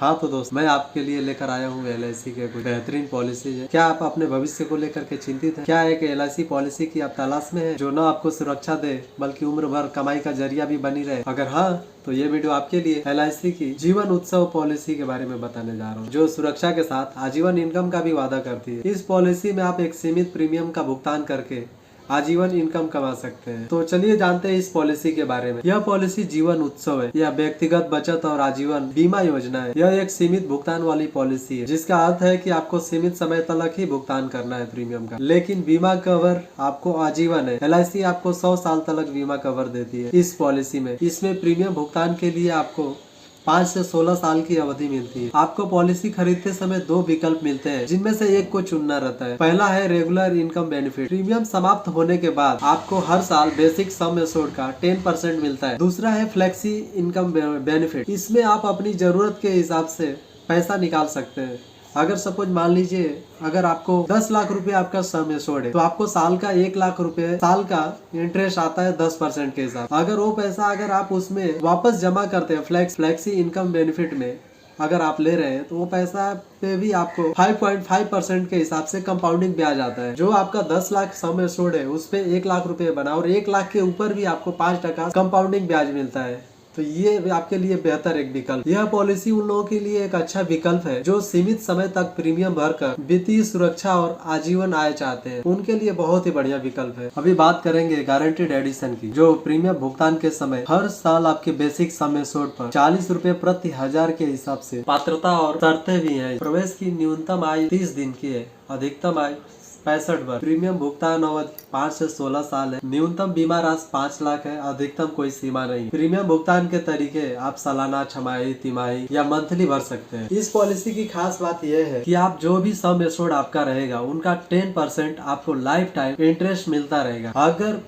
हाँ तो दोस्त, मैं आपके लिए लेकर आया हूँ LIC के कुछ बेहतरीन पॉलिसी है। क्या आप अपने भविष्य को लेकर के चिंतित हैं? क्या एक LIC पॉलिसी की आप तलाश में है जो न आपको सुरक्षा दे बल्कि उम्र भर कमाई का जरिया भी बनी रहे? अगर हाँ तो ये वीडियो आपके लिए LIC की जीवन उत्सव पॉलिसी के बारे में बताने जा रहा हूँ, जो सुरक्षा के साथ आजीवन इनकम का भी वादा करती है। इस पॉलिसी में आप एक सीमित प्रीमियम का भुगतान करके आजीवन इनकम कमा सकते हैं। तो चलिए जानते हैं इस पॉलिसी के बारे में। यह पॉलिसी जीवन उत्सव है। यह व्यक्तिगत बचत और आजीवन बीमा योजना है। यह एक सीमित भुगतान वाली पॉलिसी है, जिसका अर्थ है कि आपको सीमित समय तक ही भुगतान करना है प्रीमियम का, लेकिन बीमा कवर आपको आजीवन है। LIC आपको 100 साल तक बीमा कवर देती है इस पॉलिसी में। इसमें प्रीमियम भुगतान के लिए आपको 5 से 16 साल की अवधि मिलती है। आपको पॉलिसी खरीदते समय 2 विकल्प मिलते हैं, जिनमें से एक को चुनना रहता है। पहला है रेगुलर इनकम बेनिफिट। प्रीमियम समाप्त होने के बाद आपको हर साल बेसिक सम एश्योर्ड का 10% मिलता है। दूसरा है फ्लेक्सी इनकम बेनिफिट। इसमें आप अपनी जरूरत के हिसाब से पैसा निकाल सकते हैं। अगर सपोज मान लीजिए अगर आपको 10 लाख रुपए आपका सम एश्योर्ड है, तो आपको साल का 1 लाख रुपए साल का इंटरेस्ट आता है 10% के हिसाब। अगर वो पैसा अगर आप उसमें वापस जमा करते हैं फ्लेक्सी इनकम बेनिफिट में अगर आप ले रहे हैं, तो वो पैसा पे भी आपको 5.5% के हिसाब से कंपाउंडिंग ब्याज आता है। जो आपका 10 लाख सम एश्योर्ड है उस पे 1 लाख रुपए बना और 1 लाख के ऊपर भी आपको 5% कंपाउंडिंग ब्याज मिलता है। तो ये आपके लिए बेहतर एक विकल्प। यह पॉलिसी उन लोगों के लिए एक अच्छा विकल्प है जो सीमित समय तक प्रीमियम भरकर वित्तीय सुरक्षा और आजीवन आय चाहते हैं। उनके लिए बहुत ही बढ़िया विकल्प है। अभी बात करेंगे गारंटीड एडिशन की, जो प्रीमियम भुगतान के समय हर साल आपके बेसिक सम एश्योर्ड पर 40 रुपए प्रति हजार के हिसाब से पात्रता और शर्तें भी है। प्रवेश की न्यूनतम आयु 30 दिन की है, अधिकतम आयु 65 वर्ष। प्रीमियम भुगतान अवधि 5 से 16 साल है। न्यूनतम बीमा राशि 5 लाख है, अधिकतम कोई सीमा नहीं। प्रीमियम भुगतान के तरीके आप सालाना, छमाही, तिमाही या मंथली भर सकते हैं। इस पॉलिसी की खास बात यह है कि आप जो भी सम एश्योर्ड आपका रहेगा उनका 10% आपको लाइफ टाइम इंटरेस्ट मिलता रहेगा। अगर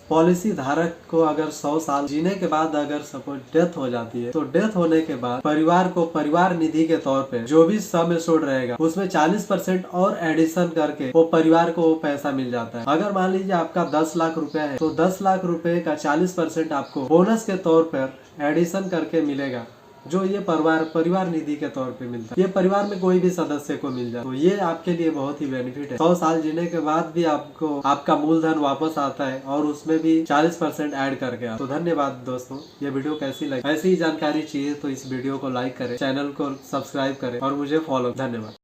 पॉलिसी धारक को अगर 100 साल जीने के बाद अगर सपोज डेथ हो जाती है, तो डेथ होने के बाद परिवार को परिवार निधि के तौर पे जो भी सम एश्योर्ड रहेगा उसमें 40% और एडिशन करके वो परिवार को वो पैसा मिल जाता है। अगर मान लीजिए आपका 10 लाख रुपए है, तो 10 लाख रुपए का 40% आपको बोनस के तौर पर एडिशन करके मिलेगा, जो ये परिवार निधि के तौर पे मिलता है। ये परिवार में कोई भी सदस्य को मिल जाए, तो ये आपके लिए बहुत ही बेनिफिट है। 100 साल जीने के बाद भी आपको आपका मूलधन वापस आता है और उसमें भी 40% ऐड करके। तो धन्यवाद दोस्तों, ये वीडियो कैसी लगी? ऐसी ही जानकारी चाहिए तो इस वीडियो को लाइक करें, चैनल को सब्सक्राइब करें और मुझे फॉलो। धन्यवाद।